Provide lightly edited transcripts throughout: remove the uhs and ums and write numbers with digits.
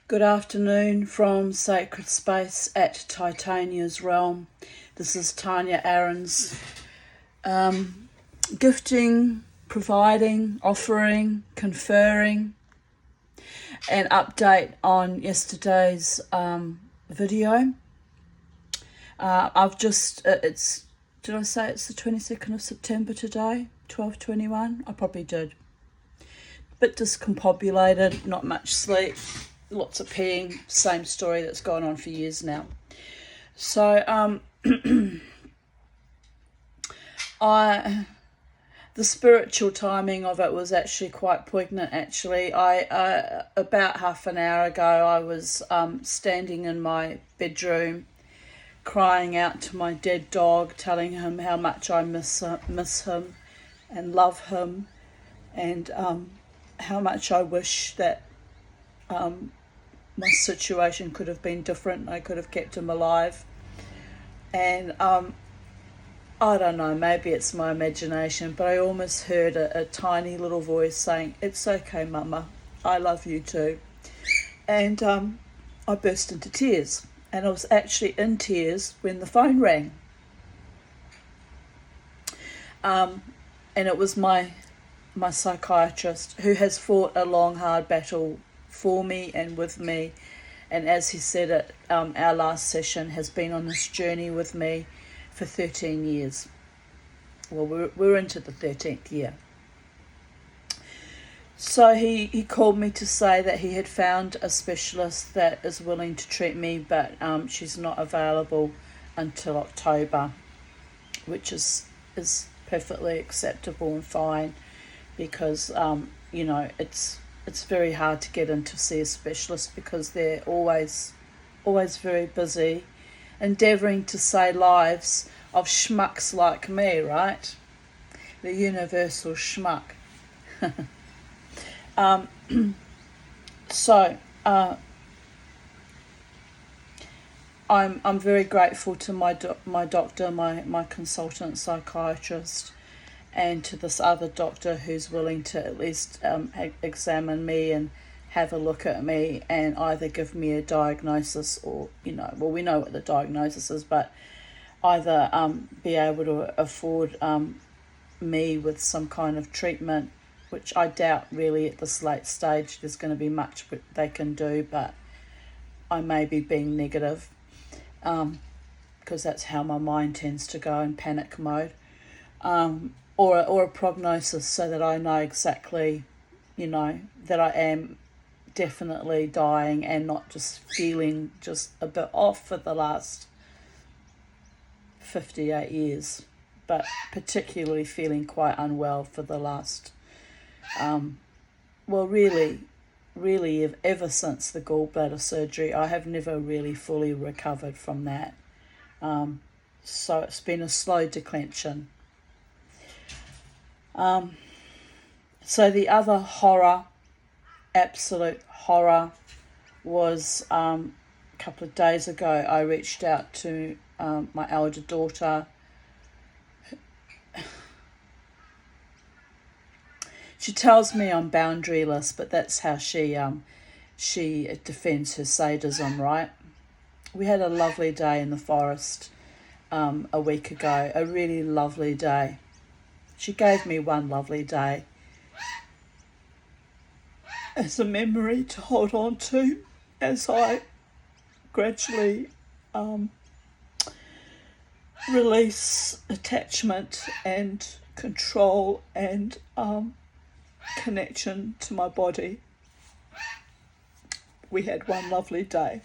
Good afternoon from Sacred Space at Titania's Realm. This is Tanya Aaron's gifting, providing, offering, conferring an update on yesterday's video. Did I say it's the 22nd of September today? 12:21? I probably did. Bit discombobulated, not much sleep, lots of peeing, same story that's gone on for years now. So the spiritual timing of it was actually quite poignant. Actually, I about half an hour ago I was standing in my bedroom, crying out to my dead dog, telling him how much I miss him and love him, and how much I wish that my situation could have been different. I could have kept him alive. And I don't know, maybe it's my imagination, but I almost heard a tiny little voice saying, "It's okay, Mama, I love you too." And I burst into tears. And I was actually in tears when the phone rang. And it was my psychiatrist, who has fought a long, hard battle for me and with me. And as he said at our last session, has been on this journey with me for 13 years. Well, we're into the 13th year. So he called me to say that he had found a specialist that is willing to treat me, but she's not available until October, which is perfectly acceptable and fine, because it's very hard to get in to see a specialist because they're always very busy endeavouring to save lives of schmucks like me, right? The universal schmuck. So I'm very grateful to my doctor, my consultant psychiatrist, and to this other doctor who's willing to at least examine me and have a look at me and either give me a diagnosis or, we know what the diagnosis is, but either be able to afford me with some kind of treatment, which I doubt really at this late stage there's going to be much they can do, but I may be being negative because that's how my mind tends to go in panic mode, or a prognosis so that I know exactly, that I am definitely dying and not just feeling just a bit off for the last 58 years, but particularly feeling quite unwell for the last really ever since the gallbladder surgery. I have never really fully recovered from that, so it's been a slow declension. So the other horror, absolute horror, was a couple of days ago I reached out to my elder daughter. She tells me I'm boundaryless, but that's how she defends her sadism, right? We had a lovely day in the forest a week ago, a really lovely day. She gave me one lovely day as a memory to hold on to as I gradually release attachment and control and connection to my body. We had one lovely day.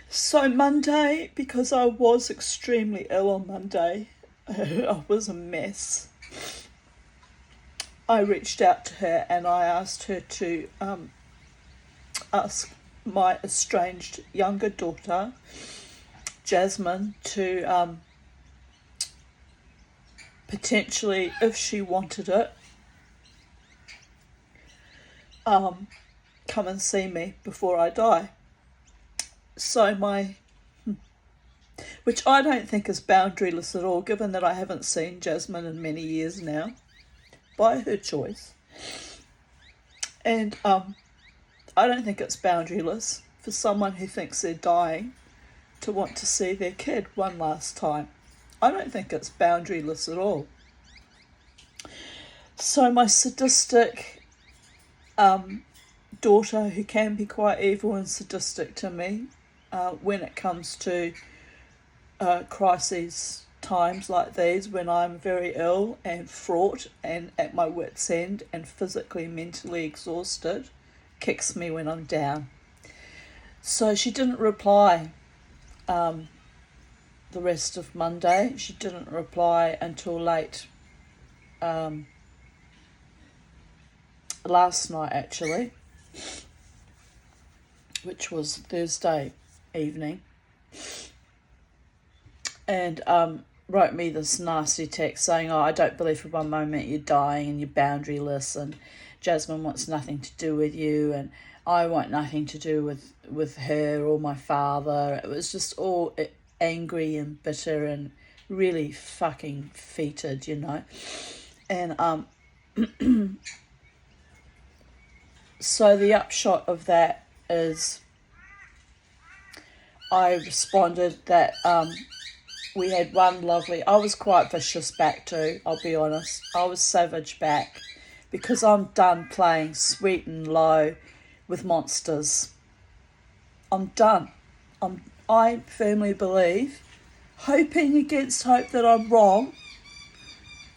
So Monday, because I was extremely ill on Monday, I was a mess. I reached out to her and I asked her to ask my estranged younger daughter, Jasmine, to potentially, if she wanted it, come and see me before I die. So which I don't think is boundaryless at all, given that I haven't seen Jasmine in many years now, by her choice. And I don't think it's boundaryless for someone who thinks they're dying to want to see their kid one last time. I don't think it's boundaryless at all. So my sadistic daughter, who can be quite evil and sadistic to me when it comes to crises times like these, when I'm very ill and fraught and at my wit's end and physically, mentally exhausted, kicks me when I'm down. So she didn't reply the rest of Monday. She didn't reply until late last night, actually, which was Thursday evening, and wrote me this nasty text saying, "Oh, I don't believe for one moment you're dying and you're boundaryless, and Jasmine wants nothing to do with you, and I want nothing to do with her or my father." It was just all angry and bitter and really fucking fetid, you know. And so the upshot of that is I responded that we had one lovely... I was quite vicious back too, I'll be honest. I was savage back because I'm done playing sweet and low with monsters. I'm done. I firmly believe, hoping against hope that I'm wrong.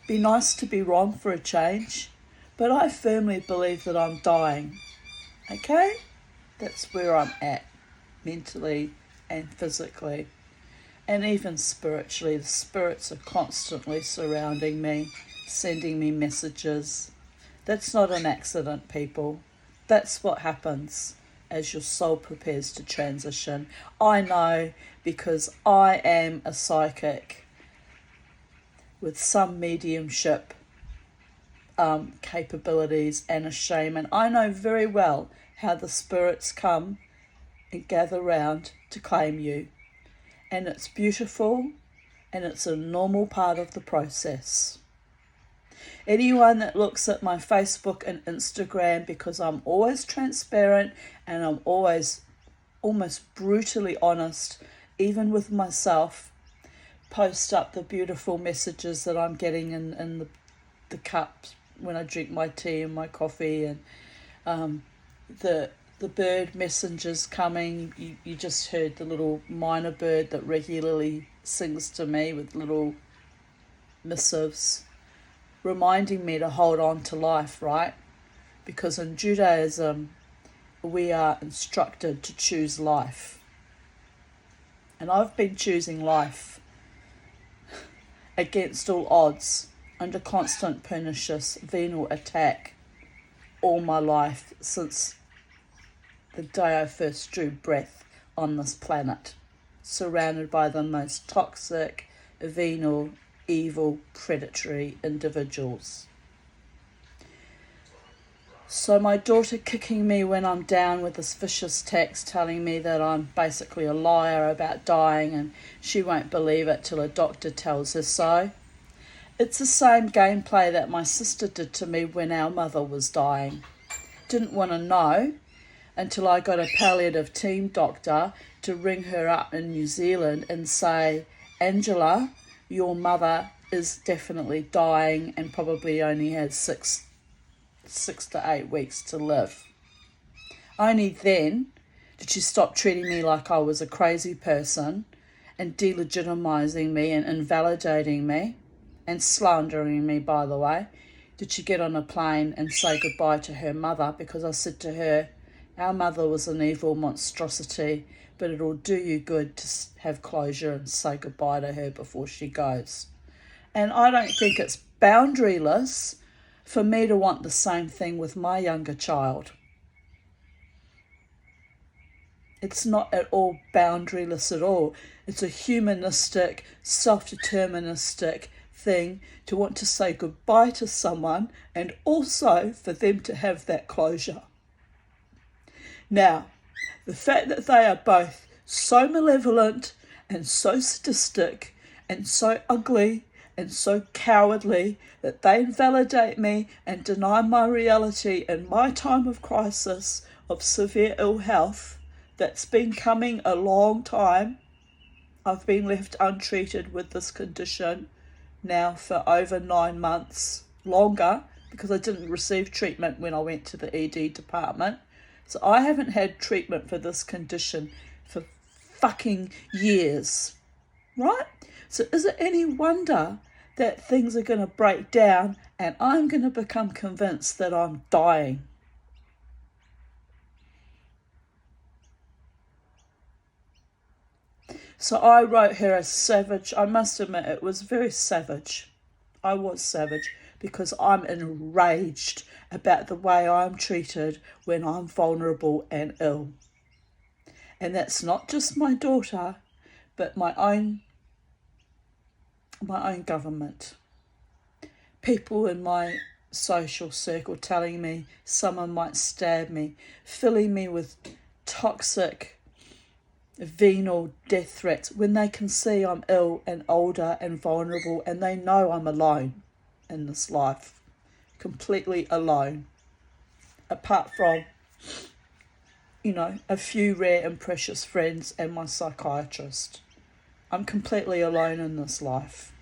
Be nice to be wrong for a change. But I firmly believe that I'm dying. Okay? That's where I'm at, mentally and physically. And even spiritually. The spirits are constantly surrounding me, sending me messages. That's not an accident, people. That's what happens as your soul prepares to transition. I know, because I am a psychic with some mediumship capabilities and a shaman. I know very well how the spirits come and gather round to claim you. And it's beautiful, and it's a normal part of the process. Anyone that looks at my Facebook and Instagram, because I'm always transparent and I'm always almost brutally honest, even with myself, post up the beautiful messages that I'm getting in the cups when I drink my tea and my coffee, and the bird messengers coming. You just heard the little minor bird that regularly sings to me with little missives, reminding me to hold on to life, right? Because in Judaism, we are instructed to choose life. And I've been choosing life against all odds, under constant pernicious venal attack all my life, since the day I first drew breath on this planet, surrounded by the most toxic, venal, evil, predatory individuals. So my daughter kicking me when I'm down with this vicious text telling me that I'm basically a liar about dying and she won't believe it till a doctor tells her so. It's the same gameplay that my sister did to me when our mother was dying. Didn't want to know until I got a palliative team doctor to ring her up in New Zealand and say, "Angela, your mother is definitely dying and probably only has six to 8 weeks to live." Only then did she stop treating me like I was a crazy person and delegitimizing me and invalidating me and slandering me, by the way. Did she get on a plane and say goodbye to her mother, because I said to her, "Our mother was an evil monstrosity, but it'll do you good to have closure and say goodbye to her before she goes." And I don't think it's boundaryless for me to want the same thing with my younger child. It's not at all boundaryless at all. It's a humanistic, self-deterministic thing to want to say goodbye to someone and also for them to have that closure. Now, the fact that they are both so malevolent and so sadistic and so ugly and so cowardly that they invalidate me and deny my reality in my time of crisis of severe ill health that's been coming a long time. I've been left untreated with this condition now for over 9 months, longer, because I didn't receive treatment when I went to the ED department. So I haven't had treatment for this condition for fucking years, right? So is it any wonder that things are going to break down and I'm going to become convinced that I'm dying? So I wrote her a savage. I must admit, it was very savage. I was savage because I'm enraged about the way I'm treated when I'm vulnerable and ill. And that's not just my daughter, but my own government. People in my social circle telling me someone might stab me, filling me with toxic venal death threats when they can see I'm ill and older and vulnerable, and they know I'm alone in this life, completely alone, apart from, a few rare and precious friends and my psychiatrist. I'm completely alone in this life.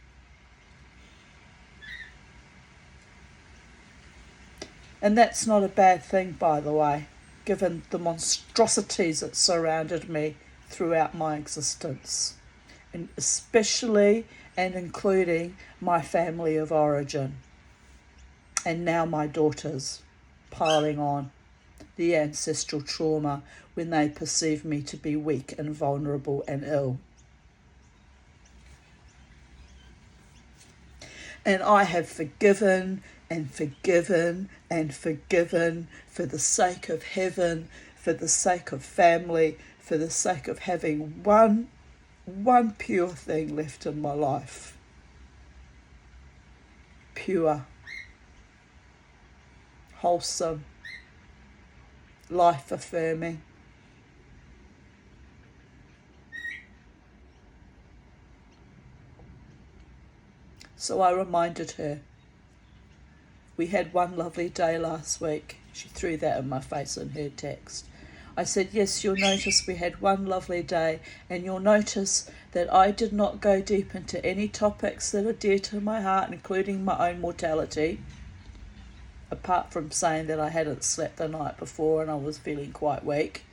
And that's not a bad thing, by the way, given the monstrosities that surrounded me throughout my existence, and especially and including my family of origin, and now my daughters, piling on the ancestral trauma when they perceive me to be weak and vulnerable and ill. And I have forgiven and forgiven and forgiven for the sake of heaven, for the sake of family, for the sake of having one pure thing left in my life. Pure, wholesome, life-affirming. So I reminded her. We had one lovely day last week. She threw that in my face in her text. I said, yes, you'll notice we had one lovely day, and you'll notice that I did not go deep into any topics that are dear to my heart, including my own mortality, apart from saying that I hadn't slept the night before and I was feeling quite weak.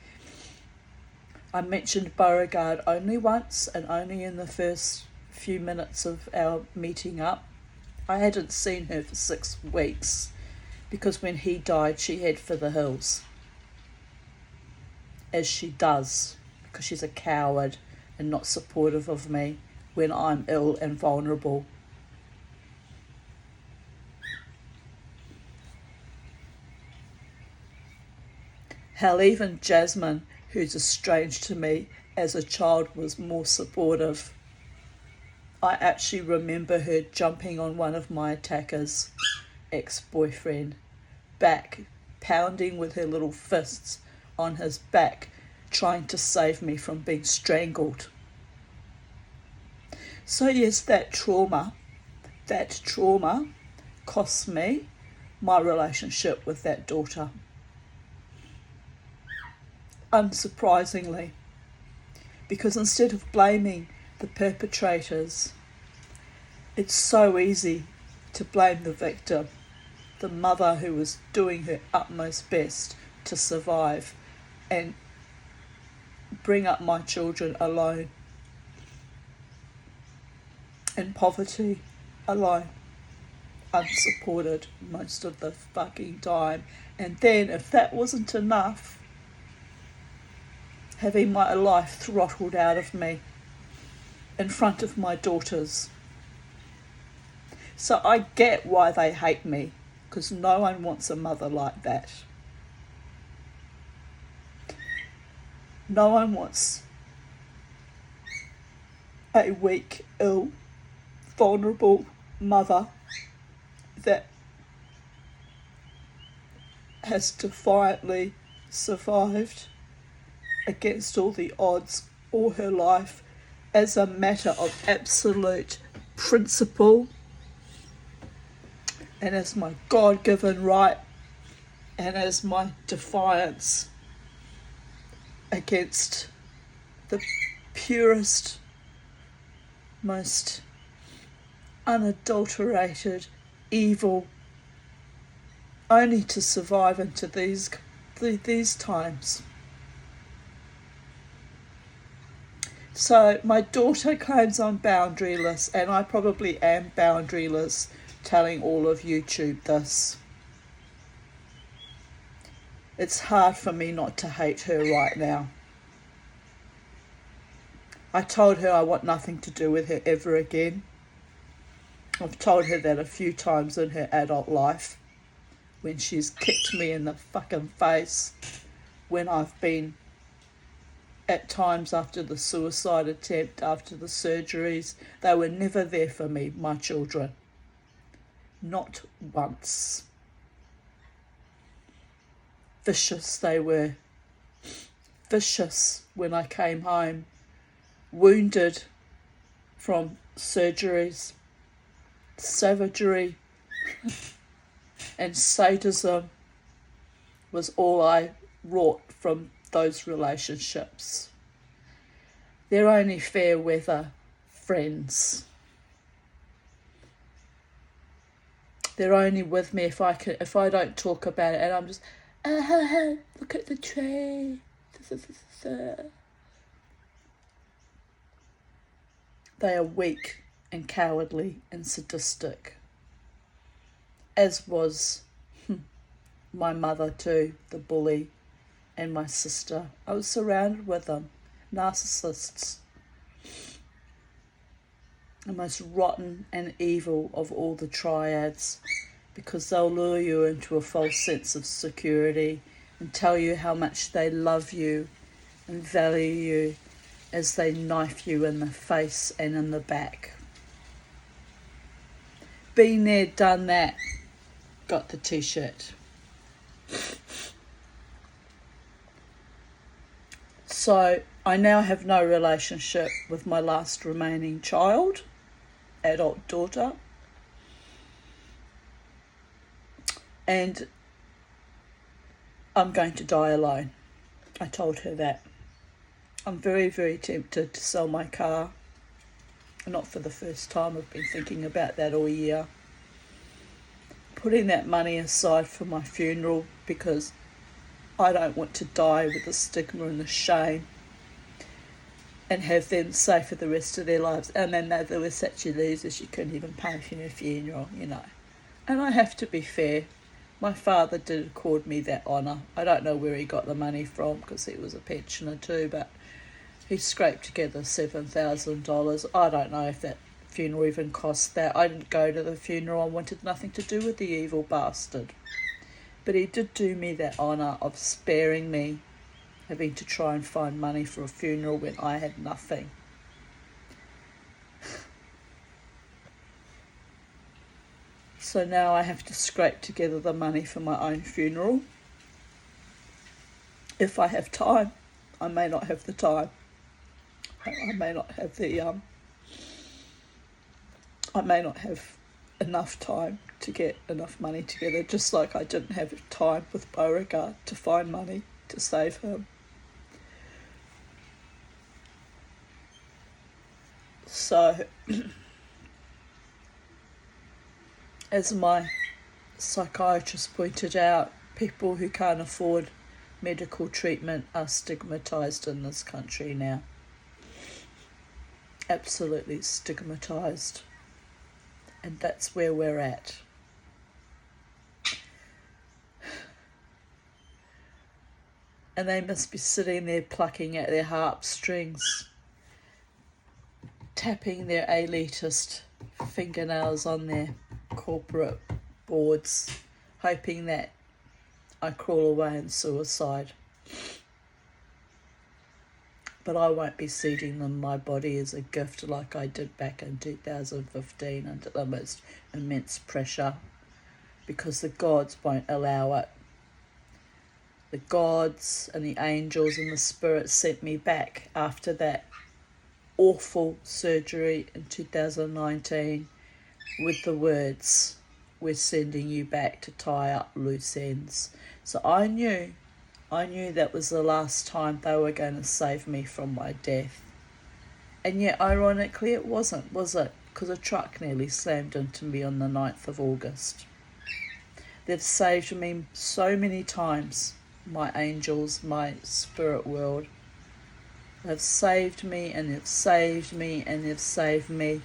I mentioned Beauregard only once, and only in the first few minutes of our meeting up. I hadn't seen her for 6 weeks, because when he died, she headed for the hills. As she does, because she's a coward and not supportive of me when I'm ill and vulnerable. Hell, even Jasmine, who's estranged to me as a child, was more supportive. I actually remember her jumping on one of my attackers' ex-boyfriend back, pounding with her little fists on his back, trying to save me from being strangled. So yes, that trauma cost me my relationship with that daughter. Unsurprisingly, because instead of blaming the perpetrators, it's so easy to blame the victim, the mother who was doing her utmost best to survive and bring up my children alone, in poverty, alone, unsupported most of the fucking time. And then, if that wasn't enough, having my life throttled out of me in front of my daughters. So I get why they hate me, because no one wants a mother like that. No one wants a weak, ill, vulnerable mother that has defiantly survived against all the odds all her life as a matter of absolute principle and as my God-given right and as my defiance against the purest, most unadulterated evil, only to survive into these times. So my daughter claims I'm boundaryless, and I probably am boundaryless, telling all of YouTube this. It's hard for me not to hate her right now. I told her I want nothing to do with her ever again. I've told her that a few times in her adult life, when she's kicked me in the fucking face, when I've been at times after the suicide attempt, after the surgeries. They were never there for me, my children. Not once. Vicious they were. Vicious when I came home, wounded from surgeries, savagery and sadism was all I wrought from those relationships. They're only fair weather friends. They're only with me if I don't talk about it and I'm just, look at the tree. They are weak and cowardly and sadistic, as was my mother too, the bully, and my sister. I was surrounded with them, narcissists, the most rotten and evil of all the triads, because they'll lure you into a false sense of security and tell you how much they love you and value you as they knife you in the face and in the back. Been there, done that, got the t-shirt. So I now have no relationship with my last remaining child, adult daughter, and I'm going to die alone. I told her that. I'm very, very tempted to sell my car. Not for the first time. I've been thinking about that all year. Putting that money aside for my funeral, because I don't want to die with the stigma and the shame and have them say for the rest of their lives, and then they were such a loser, she couldn't even pay for your funeral, you know. And I have to be fair. My father did accord me that honour. I don't know where he got the money from, because he was a pensioner too, but he scraped together $7,000. I don't know if that funeral even cost that. I didn't go to the funeral. I wanted nothing to do with the evil bastard. But he did do me that honour of sparing me having to try and find money for a funeral when I had nothing. So now I have to scrape together the money for my own funeral. If I have time. I may not have the time. I may not have I may not have enough time to get enough money together, just like I didn't have time with Beauregard to find money to save him. So, as my psychiatrist pointed out, people who can't afford medical treatment are stigmatised in this country now. Absolutely stigmatised. And that's where we're at. And they must be sitting there plucking at their heartstrings, tapping their elitist fingernails on their corporate boards, hoping that I crawl away in suicide. But I won't be ceding them my body as a gift like I did back in 2015 under the most immense pressure, because the gods won't allow it. The gods and the angels and the spirits sent me back after that awful surgery in 2019 with the words, "We're sending you back to tie up loose ends." So I knew that was the last time they were going to save me from my death. And yet, ironically, it wasn't, was it? Because a truck nearly slammed into me on the 9th of August. They've saved me so many times, my angels, my spirit world. They've saved me and they've saved me and they've saved me.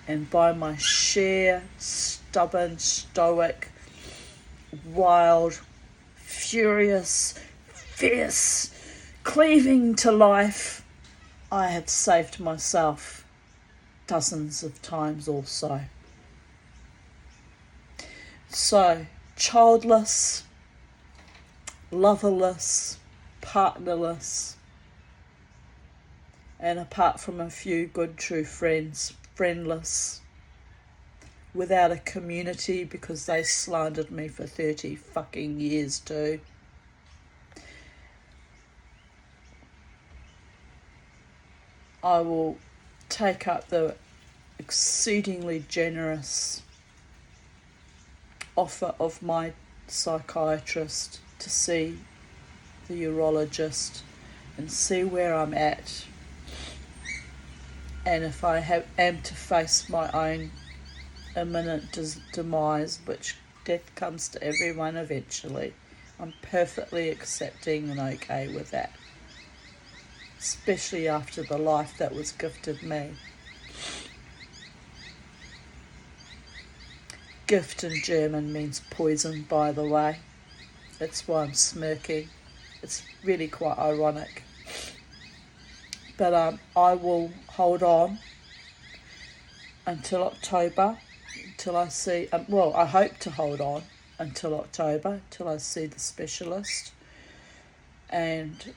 And by my sheer, stubborn, stoic, wild, furious, fierce, cleaving to life, I have saved myself dozens of times also. So, childless, loverless, partnerless, and apart from a few good true friends, friendless, without a community because they slandered me for 30 fucking years too. I will take up the exceedingly generous offer of my psychiatrist to see the urologist and see where I'm at, and if I am to face my own imminent demise, which death comes to everyone eventually, I'm perfectly accepting and okay with that, especially after the life that was gifted me. Gift in German means poison, by the way. That's why I'm smirking. It's really quite ironic. But I will hold on until October, until I see, I hope to hold on until October, till I see the specialist. And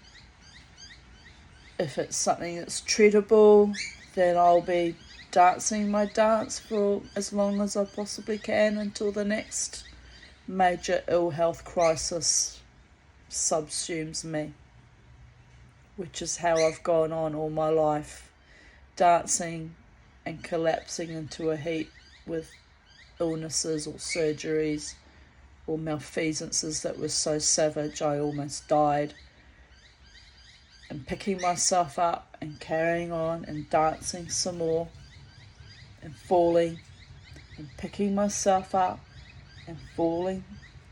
if it's something that's treatable, then I'll be dancing my dance for as long as I possibly can until the next major ill health crisis subsumes me, which is how I've gone on all my life, dancing and collapsing into a heap with illnesses or surgeries or malfeasances that were so savage I almost died, and picking myself up and carrying on and dancing some more and falling and picking myself up and falling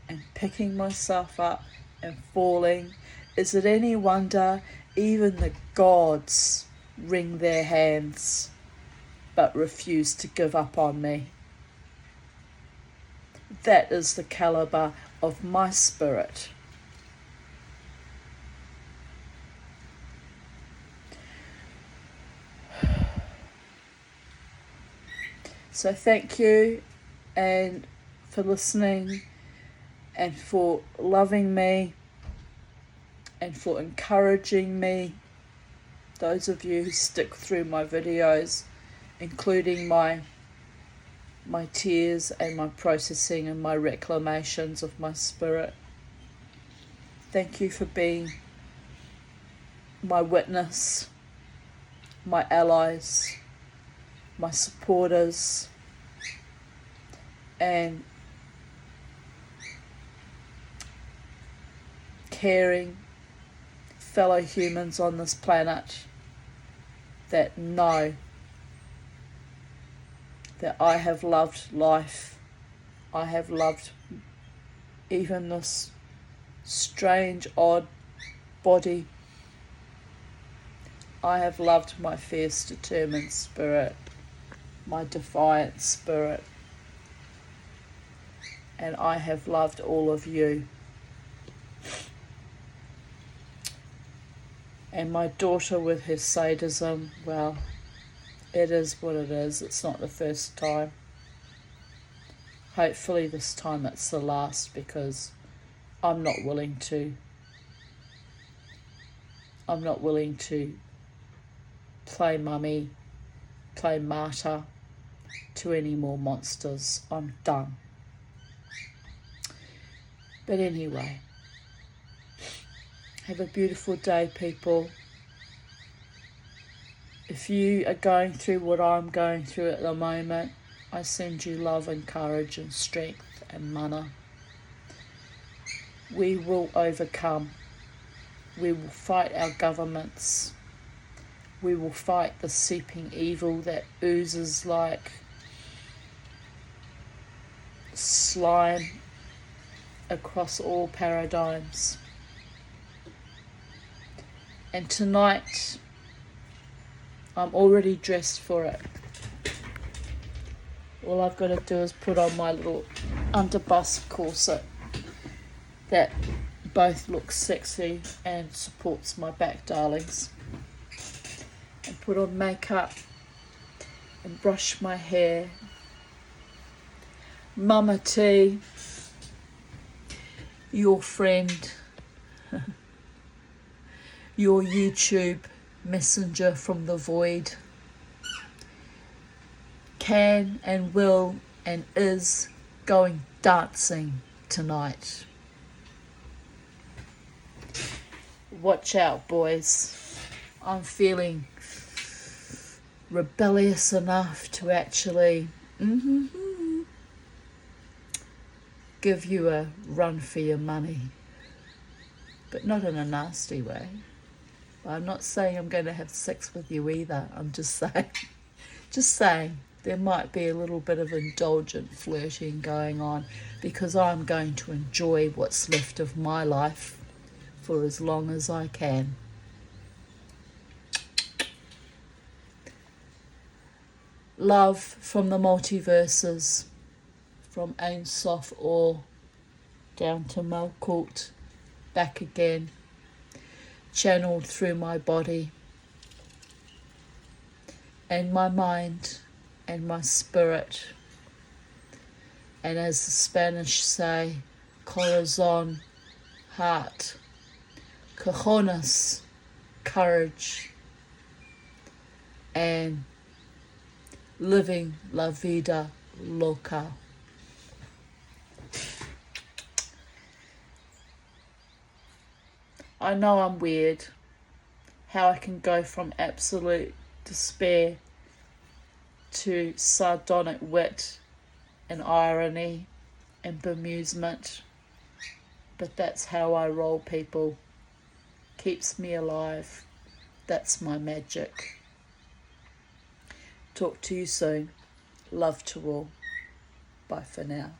and picking myself up and falling. Is it any wonder even the gods wring their hands but refuse to give up on me? That is the caliber of my spirit. So thank you, and for listening, and for loving me, and for encouraging me. Those of you who stick through my videos, including my tears and my processing and my reclamations of my spirit. Thank you for being my witness, my allies, my supporters, and caring fellow humans on this planet that know that I have loved life. I have loved even this strange, odd body. I have loved my fierce, determined spirit, my defiant spirit, and I have loved all of you. And my daughter with her sadism, well, it is what it is. It's not the first time. Hopefully this time it's the last, because I'm not willing to play mummy, play martyr to any more monsters. I'm done. But anyway, have a beautiful day, people. If you are going through what I'm going through at the moment, I send you love and courage and strength and mana. We will overcome. We will fight our governments. We will fight the seeping evil that oozes like slime across all paradigms. And tonight, I'm already dressed for it. All I've got to do is put on my little underbust corset that both looks sexy and supports my back, darlings. And put on makeup and brush my hair. Mama T, your friend, your YouTube messenger from the void, can and will and is going dancing tonight. Watch out, boys. I'm feeling rebellious enough to actually give you a run for your money, but not in a nasty way. I'm not saying I'm going to have sex with you either. I'm just saying there might be a little bit of indulgent flirting going on, because I'm going to enjoy what's left of my life for as long as I can. Love from the multiverses, from Ein Sof Or down to Malkut, back again, channeled through my body and my mind and my spirit. And as the Spanish say, corazon, heart, cojones, courage, and living la vida loca. I know I'm weird, how I can go from absolute despair to sardonic wit and irony and bemusement, but that's how I roll, people. Keeps me alive. That's my magic. Talk to you soon. Love to all. Bye for now.